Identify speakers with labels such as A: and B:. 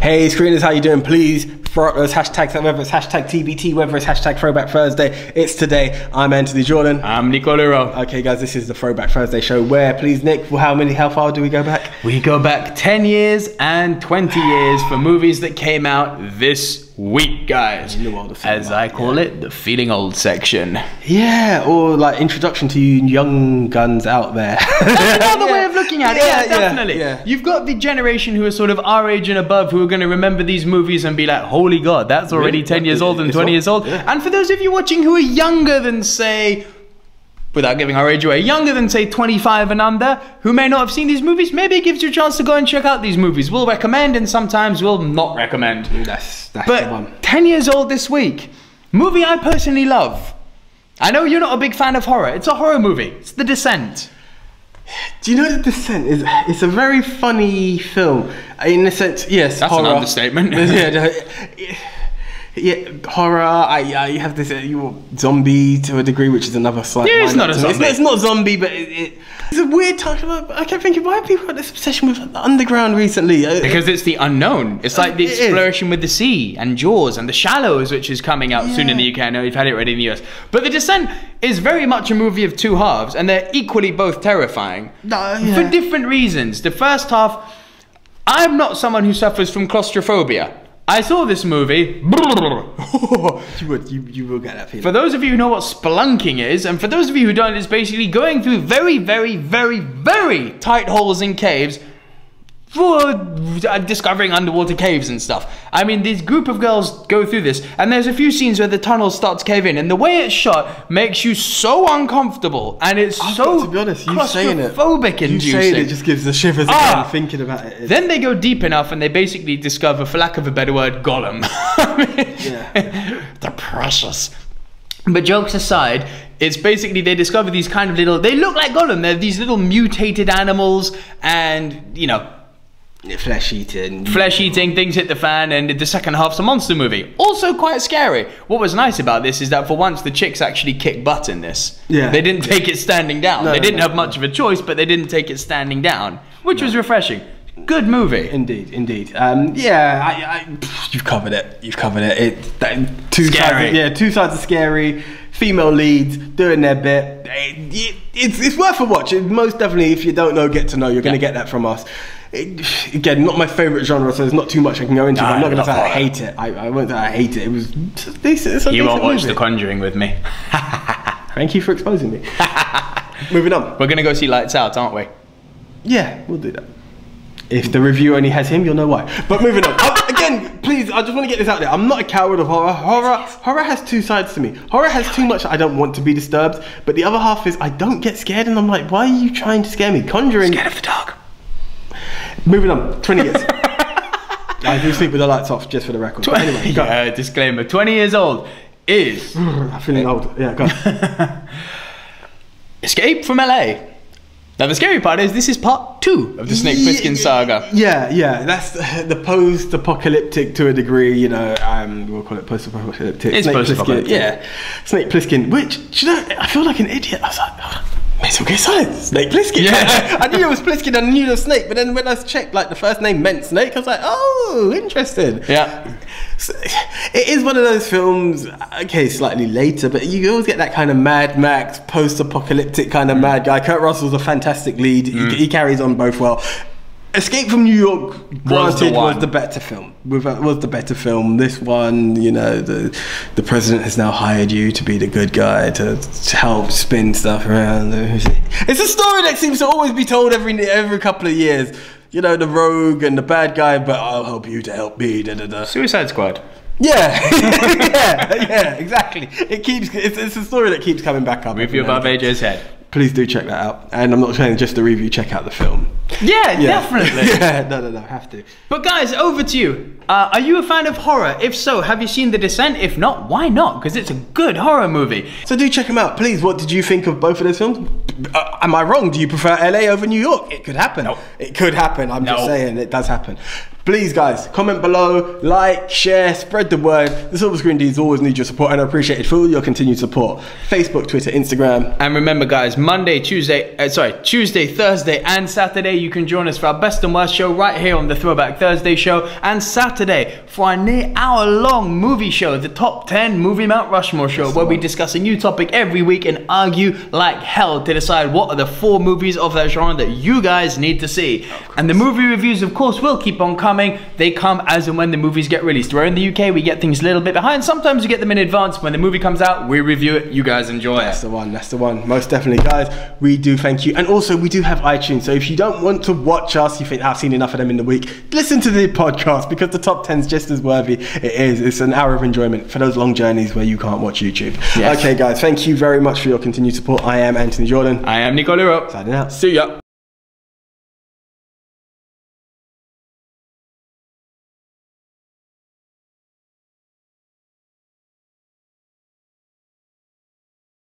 A: Hey screeners, how you doing? Please throw up those hashtags, whether it's hashtag TBT, whether it's hashtag Throwback Thursday. It's today. I'm Anthony Jordan.
B: I'm Nico Luro.
A: Okay guys, this is the Throwback Thursday show where, please Nick, how far do we go back?
B: We go back 10 years and 20 years for movies that came out this week, guys. As I call it, the feeling old section.
A: Yeah, or like introduction to you young guns out there.
B: That's another way of looking at it. Yeah, definitely.
A: Yeah.
B: You've got the generation who are sort of our age and above who are going to remember these movies and be like, holy God, that's already 10 years old and 20 years old. Yeah. And for those of you watching who are younger than, say, without giving our age away, younger than say 25 and under, who may not have seen these movies, maybe it gives you a chance to go and check out these movies. We'll recommend and sometimes we'll not recommend.
A: That's
B: but
A: the one.
B: 10 years old this week. Movie I personally love. I know you're not a big fan of horror. It's a horror movie. It's The Descent.
A: Do you know The Descent is? It's a very funny film. In a sense, yes,
B: that's
A: horror.
B: An understatement.
A: Yeah, horror. You have this zombie to a degree, which is another slight.
B: Yeah, it's not a zombie.
A: It's not zombie, but it's a weird time. I kept thinking, why have people got this obsession with the underground recently?
B: Because it's the unknown. It's like the exploration with the sea and Jaws and The Shallows, which is coming out soon in the UK. I know you've had it already in the US. But The Descent is very much a movie of two halves, and they're equally both terrifying for different reasons. The first half, I'm not someone who suffers from claustrophobia. I saw this movie.
A: You will get that feeling.
B: For those of you who know what spelunking is, and for those of you who don't, it's basically going through very, very, very, very tight holes in caves for discovering underwater caves and stuff. I mean, this group of girls go through this, and there's a few scenes where the tunnel starts to cave in, and the way it's shot makes you so uncomfortable, and it's
A: to be honest,
B: claustrophobic inducing.
A: You saying it just gives the shivers again thinking about it.
B: Then they go deep enough, and they basically discover, for lack of a better word, Gollum. The precious. But jokes aside, it's basically they discover these kind of little, they look like Gollum, they're these little mutated animals, and, you know,
A: flesh eating,
B: things hit the fan, and the second half's a monster movie. Also quite scary. What was nice about this is that for once the chicks actually kick butt in this. Yeah. They didn't take it standing down. They didn't have much of a choice, but they didn't take it standing down, which was refreshing. Good movie.
A: Indeed. You've covered it. Two sides are scary. Female leads doing their bit. It's worth a watch. Most definitely, if you don't know, get to know. You're going to get that from us. Again, not my favourite genre, so there's not too much I can go into. I'm not going to say I hate it. I won't say I hate it. It was decent.
B: You won't watch The Conjuring with me.
A: Thank you for exposing me. Moving on.
B: We're going to go see Lights Out, aren't we?
A: Yeah, we'll do that. If the review only has him, you'll know why. But moving on. Again, please, I just want to get this out there. I'm not a coward of horror. Horror has two sides to me. Horror has too much I don't want to be disturbed, but the other half is I don't get scared, and I'm like, why are you trying to scare me? Conjuring.
B: Scared of the dark.
A: Moving on. 20 years. I do sleep with the lights off, just for the record. But anyway, go.
B: Disclaimer. 20 years old is...
A: I'm feeling old. Yeah, go.
B: Escape from LA. Now the scary part is this is part 2 of the Snake Plissken saga.
A: Yeah, that's the post-apocalyptic to a degree, you know, we'll call it post-apocalyptic.
B: It's post-apocalyptic.
A: Yeah, Snake Plissken, which, do you know, I feel like an idiot. I was like, it's okay, silence, Snake Plissken. Yeah. I knew it was Plissken and I knew it was Snake, but then when I checked, like, the first name meant Snake, I was like, oh, interesting.
B: Yeah.
A: So, it is one of those films, okay, slightly later, but you always get that kind of Mad Max, post-apocalyptic kind of mad guy. Kurt Russell's a fantastic lead. He carries on both well. Escape from New York, granted, was the better film. Was the better film. This one, you know, the president has now hired you to be the good guy, to help spin stuff around. It's a story that seems to always be told every couple of years. You know, the rogue and the bad guy, but I'll help you to help me.
B: Suicide Squad.
A: Yeah, yeah, exactly. It's a story that keeps coming back up.
B: Review above AJ's head.
A: Please do check that out. And I'm not saying just the review, check out the film.
B: Yeah, definitely.
A: Yeah, no, have to.
B: But guys, over to you. Are you a fan of horror? If so, have you seen The Descent? If not, why not? Because it's a good horror movie.
A: So do check them out. Please, what did you think of both of those films? Am I wrong? Do you prefer LA over New York? It could happen.
B: Nope.
A: It could happen. I'm just saying, it does happen. Please, guys, comment below, like, share, spread the word. The Silver Screen Ds always need your support, and I appreciate it for all your continued support. Facebook, Twitter, Instagram.
B: And remember, guys, Tuesday, Thursday, and Saturday, you can join us for our best and worst show right here on the Throwback Thursday show, and Saturday for our near hour-long movie show, the Top 10 Movie Mount Rushmore show, where we discuss a new topic every week and argue like hell to decide what are the 4 movies of that genre that you guys need to see. And the movie reviews, of course, will keep on coming. They come as and when the movies get released. We're in the UK, we get things a little bit behind. Sometimes we get them in advance. When the movie comes out, we review it. You guys enjoy it.
A: That's the one. That's the one. Most definitely, guys. We do thank you. And also, we do have iTunes. So if you don't want to watch us, you think I've seen enough of them in the week, listen to the podcast, because the top 10 is just as worthy. It is. It's an hour of enjoyment for those long journeys where you can't watch YouTube. Yes. Okay, guys. Thank you very much for your continued support. I am Anthony Jordan.
B: I am Nico Lero.
A: Signing out.
B: See ya.